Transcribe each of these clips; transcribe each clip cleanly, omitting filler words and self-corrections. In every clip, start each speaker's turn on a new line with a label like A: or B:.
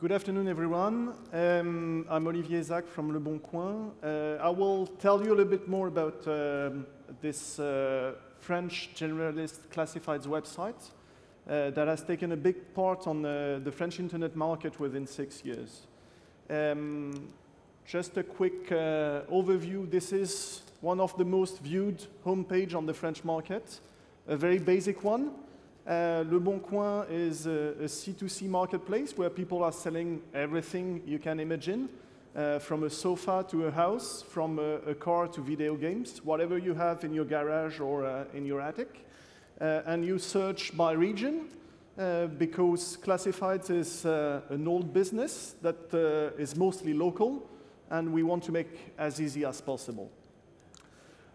A: Good afternoon, everyone. I'm Olivier Aizac from Leboncoin. I will tell you a little bit more about this French generalist classifieds website that has taken a big part on the French internet market within 6 years. Just a quick overview. This is one of the most viewed homepage on the French market, a very basic one. Leboncoin is a C2C marketplace where people are selling everything you can imagine, from a sofa to a house, from a car to video games, whatever you have in your garage or in your attic. And you search by region, because classifieds is an old business that is mostly local, and we want to make as easy as possible.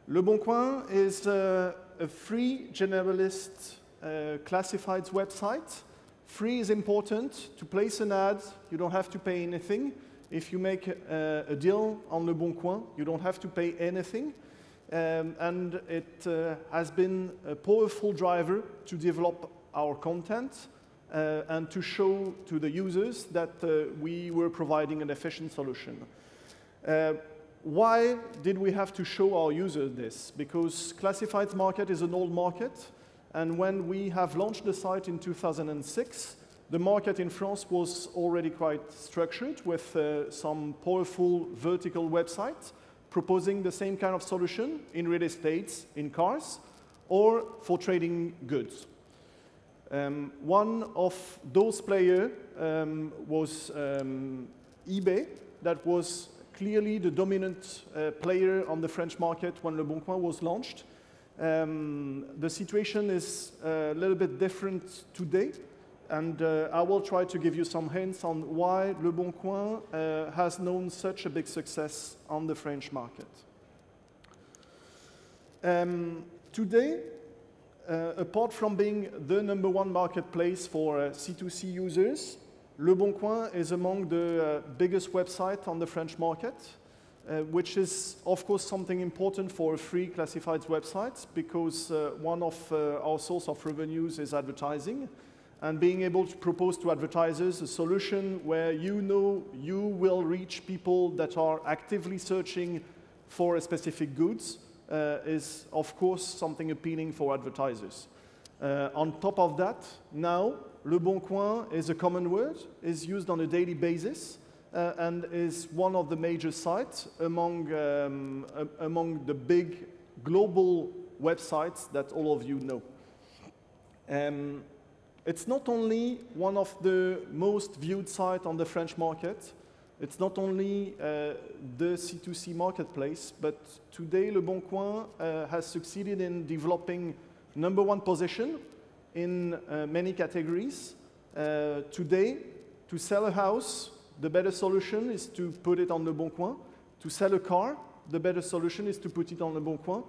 A: Leboncoin is a free generalist classifieds website. Free is important. To place an ad, you don't have to pay anything. If you make a deal on Leboncoin, you don't have to pay anything. And it has been a powerful driver to develop our content and to show to the users that we were providing an efficient solution. Why did we have to show our users this? Because classifieds market is an old market. And when we have launched the site in 2006, the market in France was already quite structured with some powerful vertical websites proposing the same kind of solution in real estate, in cars, or for trading goods. One of those players was eBay, that was clearly the dominant player on the French market when Leboncoin was launched. The situation is a little bit different today, and I will try to give you some hints on why Leboncoin has known such a big success on the French market. Today, apart from being the #1 marketplace for C2C users, Leboncoin is among the biggest websites on the French market. Which is, of course, something important for a free classifieds website, because one of our source of revenues is advertising, and being able to propose to advertisers a solution where you know you will reach people that are actively searching for a specific goods is, of course, something appealing for advertisers. On top of that, now, Leboncoin is a common word, is used on a daily basis, and is one of the major sites among the big global websites that all of you know. It's not only one of the most viewed sites on the French market, it's not only the C2C marketplace, but today Leboncoin has succeeded in developing #1 position in many categories. Today, to sell a house, the better solution is to put it on Leboncoin. To sell a car, the better solution is to put it on Leboncoin.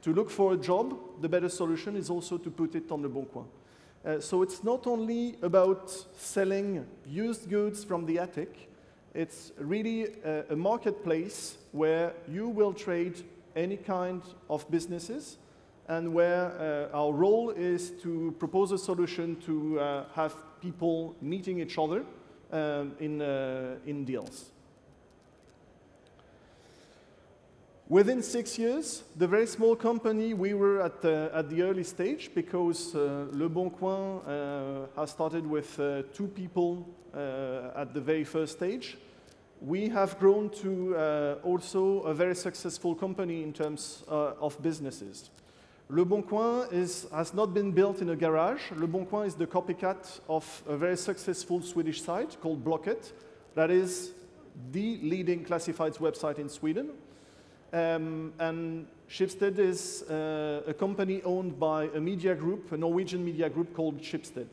A: To look for a job, the better solution is also to put it on Leboncoin. So it's not only about selling used goods from the attic, it's really a marketplace where you will trade any kind of businesses, and where our role is to propose a solution to have people meeting each other in deals. Within 6 years, the very small company, we were at the early stage, because Leboncoin has started with 2 people at the very first stage. We have grown to also a very successful company in terms of businesses. Leboncoin has not been built in a garage. Leboncoin is the copycat of a very successful Swedish site called Blocket, that is the leading classifieds website in Sweden. And Schibsted is a company owned by a media group, a Norwegian media group called Schibsted.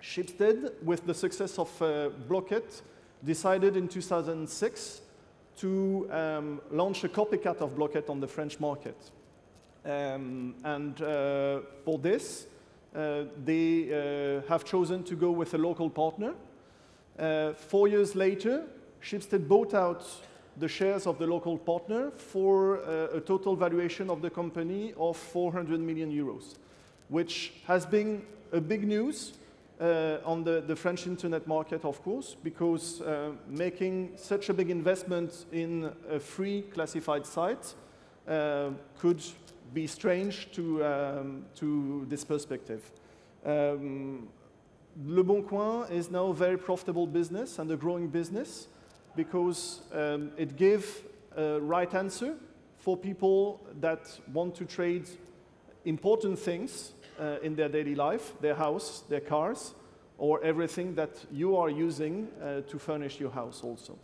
A: Schibsted, with the success of Blocket, decided in 2006 to launch a copycat of Blocket on the French market. For this, they have chosen to go with a local partner. 4 years later, Schibsted bought out the shares of the local partner for a total valuation of the company of 400 million euros, which has been a big news on the French internet market, of course, because making such a big investment in a free classified site could be strange to this perspective. Leboncoin is now a very profitable business and a growing business because it gives a right answer for people that want to trade important things in their daily life, their house, their cars, or everything that you are using to furnish your house also.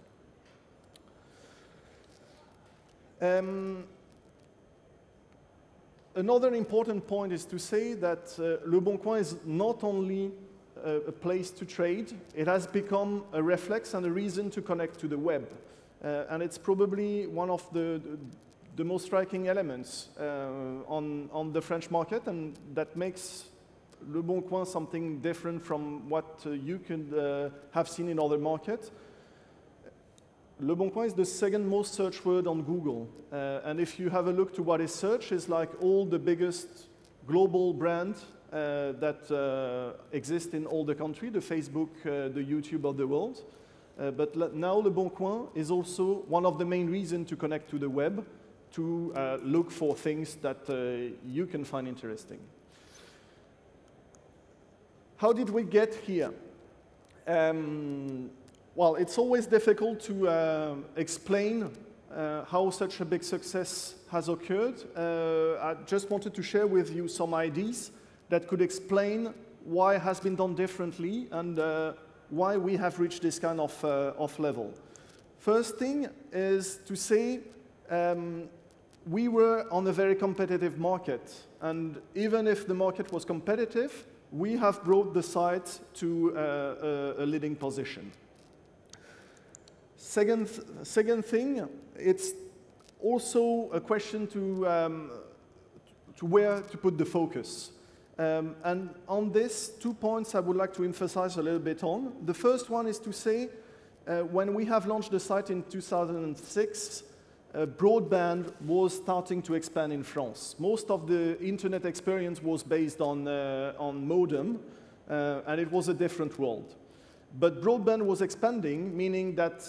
A: Another important point is to say that Leboncoin is not only a place to trade, it has become a reflex and a reason to connect to the web. And it's probably one of the most striking elements on the French market, and that makes Leboncoin something different from what you could have seen in other markets. Leboncoin is the second most searched word on Google. And if you have a look to what is searched, it's like all the biggest global brands that exist in all the country, the Facebook, the YouTube of the world. But now Leboncoin is also one of the main reasons to connect to the web, to look for things that you can find interesting. How did we get here? Well, it's always difficult to explain how such a big success has occurred. I just wanted to share with you some ideas that could explain why it has been done differently and why we have reached this kind of level. First thing is to say we were on a very competitive market, and even if the market was competitive, we have brought the site to a leading position. Second thing, it's also a question to where to put the focus. And on this, 2 points I would like to emphasize a little bit on. The first one is to say, when we have launched the site in 2006, broadband was starting to expand in France. Most of the internet experience was based on modem, and it was a different world. But broadband was expanding, meaning that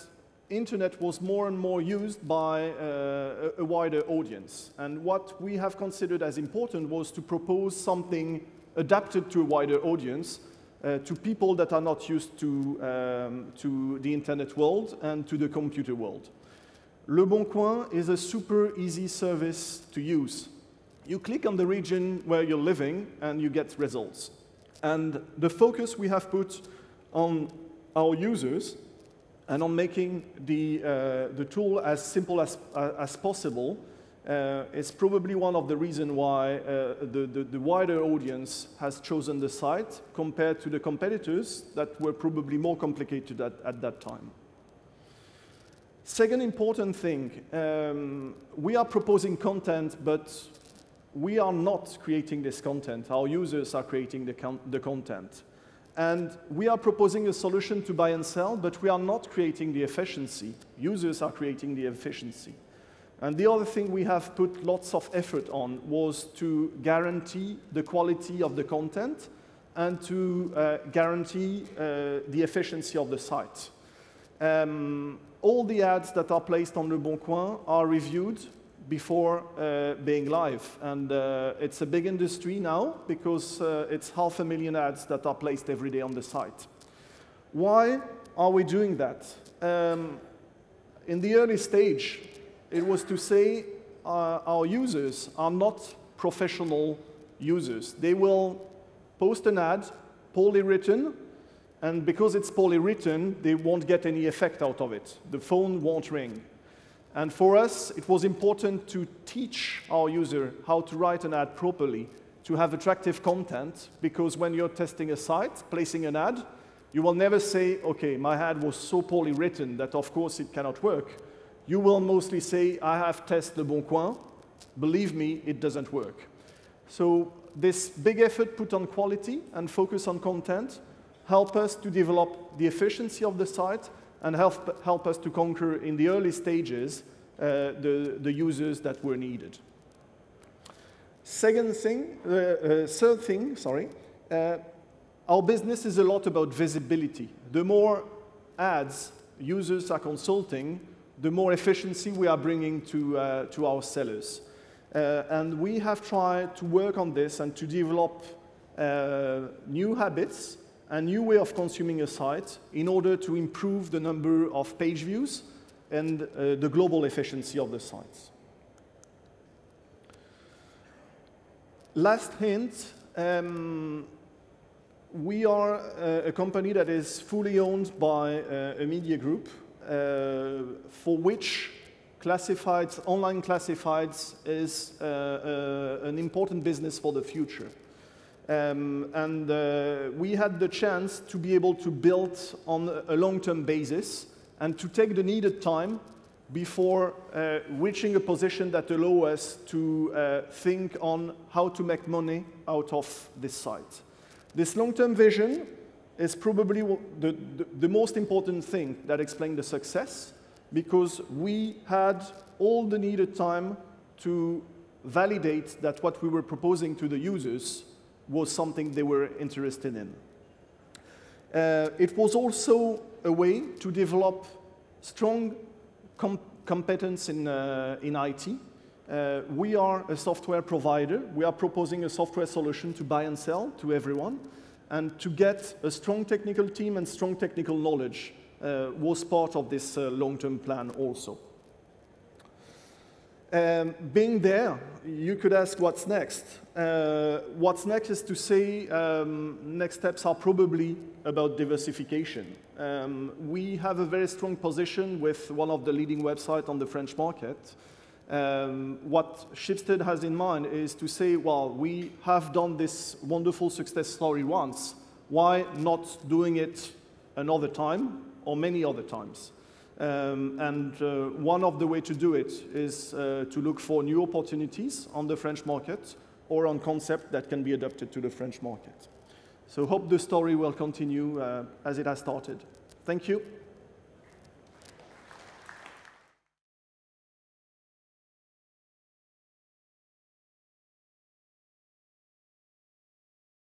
A: internet was more and more used by a wider audience. And what we have considered as important was to propose something adapted to a wider audience, to people that are not used to the internet world and to the computer world. Leboncoin is a super easy service to use. You click on the region where you're living and you get results. And the focus we have put on our users and on making the tool as simple as possible is probably one of the reasons why the wider audience has chosen the site compared to the competitors that were probably more complicated at that time. Second important thing, we are proposing content, but we are not creating this content. Our users are creating the content. And we are proposing a solution to buy and sell, but we are not creating the efficiency. Users are creating the efficiency. And the other thing we have put lots of effort on was to guarantee the quality of the content and to guarantee the efficiency of the site. All the ads that are placed on Leboncoin are reviewed before being live. And it's a big industry now because it's 500,000 ads that are placed every day on the site. Why are we doing that? In the early stage, it was to say our users are not professional users. They will post an ad, poorly written, and because it's poorly written, they won't get any effect out of it. The phone won't ring. And for us, it was important to teach our user how to write an ad properly, to have attractive content, because when you're testing a site, placing an ad, you will never say, okay, my ad was so poorly written that of course it cannot work. You will mostly say, I have tested Leboncoin, believe me, it doesn't work. So this big effort put on quality and focus on content help us to develop the efficiency of the site and help us to conquer in the early stages the users that were needed. Third thing, our business is a lot about visibility. The more ads users are consulting, the more efficiency we are bringing to our sellers. And we have tried to work on this and to develop new habits and new way of consuming a site in order to improve the number of page views and the global efficiency of the sites. Last hint, we are a company that is fully owned by a media group for which classifieds, online classifieds is an important business for the future. We had the chance to be able to build on a long-term basis and to take the needed time before reaching a position that allows us to think on how to make money out of this site. This long-term vision is probably the most important thing that explains the success, because we had all the needed time to validate that what we were proposing to the users was something they were interested in. It was also a way to develop strong competence in IT. We are a software provider. We are proposing a software solution to buy and sell to everyone. And to get a strong technical team and strong technical knowledge was part of this long-term plan also. Being there, you could ask what's next. What's next is to say next steps are probably about diversification. We have a very strong position with one of the leading websites on the French market. What Schibsted has in mind is to say, well, we have done this wonderful success story once. Why not doing it another time or many other times? One of the ways to do it is to look for new opportunities on the French market or on concepts that can be adapted to the French market. So hope the story will continue as it has started. Thank you.